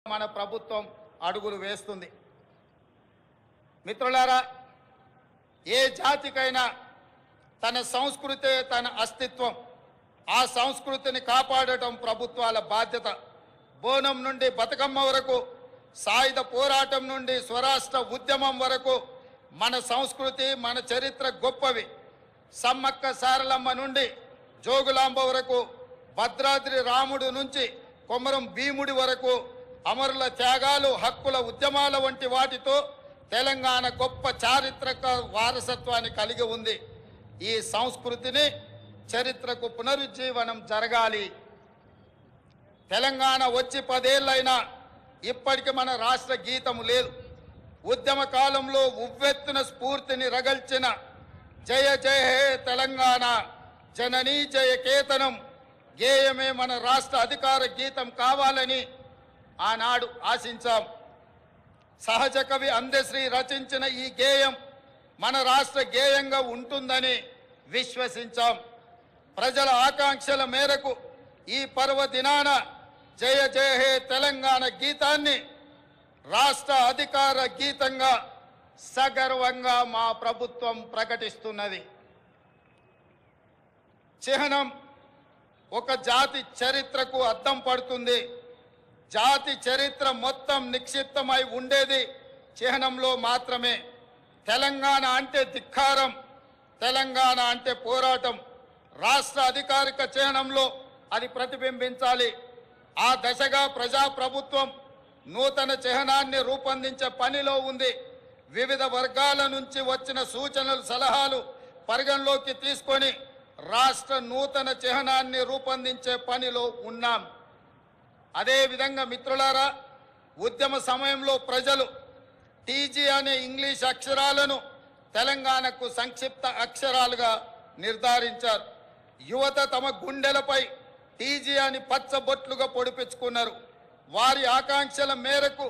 మన ప్రభుత్వం అడుగులు వేస్తుంది. మిత్రులారా, ఏ జాతికైనా తన సంస్కృతే తన అస్తిత్వం. ఆ సంస్కృతిని కాపాడటం ప్రభుత్వాల బాధ్యత. బోనం నుండి బతుకమ్మ వరకు, సాయుధ పోరాటం నుండి స్వరాష్ట్ర ఉద్యమం వరకు మన సంస్కృతి, మన చరిత్ర గొప్పవి. సమ్మక్క సారలమ్మ నుండి జోగులాంబ వరకు, భద్రాద్రి రాముడు నుంచి కొమరం భీముడి వరకు అమరుల త్యాగాలు, హక్కుల ఉద్యమాల వంటి వాటితో తెలంగాణ గొప్ప చారిత్రక వారసత్వాన్ని కలిగి ఉంది. ఈ సంస్కృతిని, చరిత్రకు పునరుజ్జీవనం జరగాలి. తెలంగాణ వచ్చి 10 ఏళ్ళైనా ఇప్పటికి మన రాష్ట్ర గీతము లేదు. ఉద్యమ కాలంలో ఉవ్వెత్తున స్ఫూర్తిని రగల్చిన జయ జయ హే తెలంగాణ జననీ జయ కేతనం గేయమే మన రాష్ట్ర అధికార గీతం కావాలని ఆనాడు ఆశించాం. సహజ కవి అందశ్రీ రచించిన ఈ గేయం మన రాష్ట్ర గేయంగా ఉంటుందని విశ్వసించాం. ప్రజల ఆకాంక్షల మేరకు ఈ పర్వదినాన జయ జయ హే తెలంగాణ గీతాన్ని రాష్ట్ర అధికార గీతంగా సగర్వంగా మా ప్రభుత్వం ప్రకటిస్తున్నది. చిహ్నం ఒక జాతి చరిత్రకు అద్దం పడుతుంది. జాతి చరిత్ర మొత్తం నిక్షిప్తమై ఉండేది చిహ్నంలో మాత్రమే. తెలంగాణ అంటే ధిక్కారం, తెలంగాణ అంటే పోరాటం. రాష్ట్ర అధికారిక చిహ్నంలో అది ప్రతిబింబించాలి. ఆ దశగా ప్రజాప్రభుత్వం నూతన చిహ్నాన్ని రూపొందించే పనిలో ఉంది. వివిధ వర్గాల నుంచి వచ్చిన సూచనలు, సలహాలు పరిగణలోకి తీసుకొని రాష్ట్ర నూతన చిహ్నాన్ని రూపొందించే పనిలో ఉన్నాం. అదేవిధంగా మిత్రులారా, ఉద్యమ సమయంలో ప్రజలు టీజీ అనే ఇంగ్లీష్ అక్షరాలను తెలంగాణకు సంక్షిప్త అక్షరాలుగా నిర్ధారించారు. యువత తమ గుండెలపై టీజీ అని పచ్చబొట్లుగా పొడిపించుకున్నారు. వారి ఆకాంక్షల మేరకు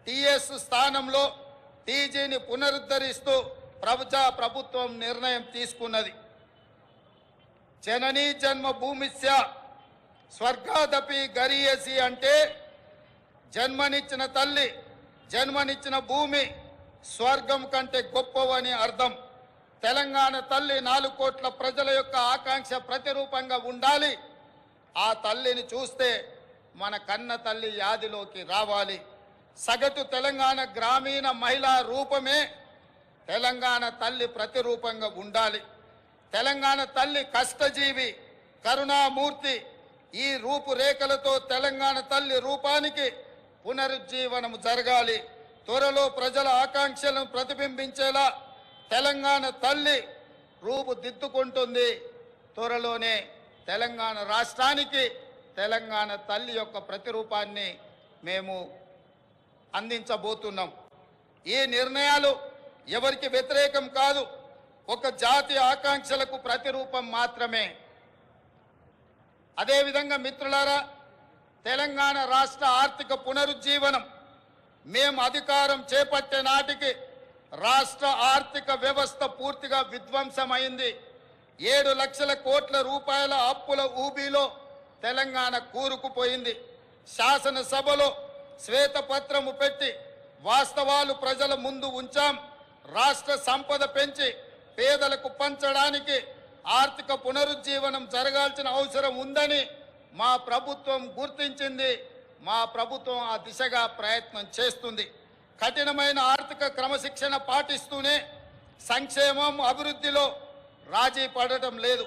టీఎస్ స్థానంలో టీజీని పునరుద్ధరిస్తూ ప్రభుత్వం నిర్ణయం తీసుకున్నది. జననీ జన్మభూమిస్య స్వర్గాదపి గరీయసి అంటే జన్మనిచ్చిన తల్లి, జన్మనిచ్చిన భూమి స్వర్గం కంటే గొప్పవని అర్థం. తెలంగాణ తల్లి 4 కోట్ల ప్రజల యొక్క ఆకాంక్ష ప్రతిరూపంగా ఉండాలి. ఆ తల్లిని చూస్తే మన కన్న తల్లి యాదిలోకి రావాలి. సగటు తెలంగాణ గ్రామీణ మహిళా రూపమే తెలంగాణ తల్లి ప్రతిరూపంగా ఉండాలి. తెలంగాణ తల్లి కష్టజీవి, కరుణామూర్తి. ఈ రూపురేఖలతో తెలంగాణ తల్లి రూపానికి పునరుజ్జీవనం జరగాలి. త్వరలో ప్రజల ఆకాంక్షలను ప్రతిబింబించేలా తెలంగాణ తల్లి రూపుదిద్దుకుంటుంది. త్వరలోనే తెలంగాణ రాష్ట్రానికి తెలంగాణ తల్లి యొక్క ప్రతిరూపాన్ని మేము అందించబోతున్నాం. ఈ నిర్ణయాలు ఎవరికి వ్యతిరేకం కాదు, ఒక జాతి ఆకాంక్షలకు ప్రతిరూపం మాత్రమే. అదేవిధంగా మిత్రులారా, తెలంగాణ రాష్ట్ర ఆర్థిక పునరుజ్జీవనం మేము అధికారం చేపట్టే నాటికి రాష్ట్ర ఆర్థిక వ్యవస్థ పూర్తిగా విధ్వంసమైంది. 7 లక్షల కోట్ల రూపాయల అప్పుల ఊబిలో తెలంగాణ కూరుకుపోయింది. శాసనసభలో శ్వేతపత్రము పెట్టి వాస్తవాలు ప్రజల ముందు ఉంచాం. రాష్ట్ర సంపద పెంచి పేదలకు పంచడానికి ఆర్థిక పునరుజ్జీవనం జరగాల్సిన అవసరం ఉందని మా ప్రభుత్వం గుర్తించింది. మా ప్రభుత్వం ఆ దిశగా ప్రయత్నం చేస్తుంది. కఠినమైన ఆర్థిక క్రమశిక్షణ పాటిస్తూనే సంక్షేమం, అభివృద్ధిలో రాజీ పడటం లేదు.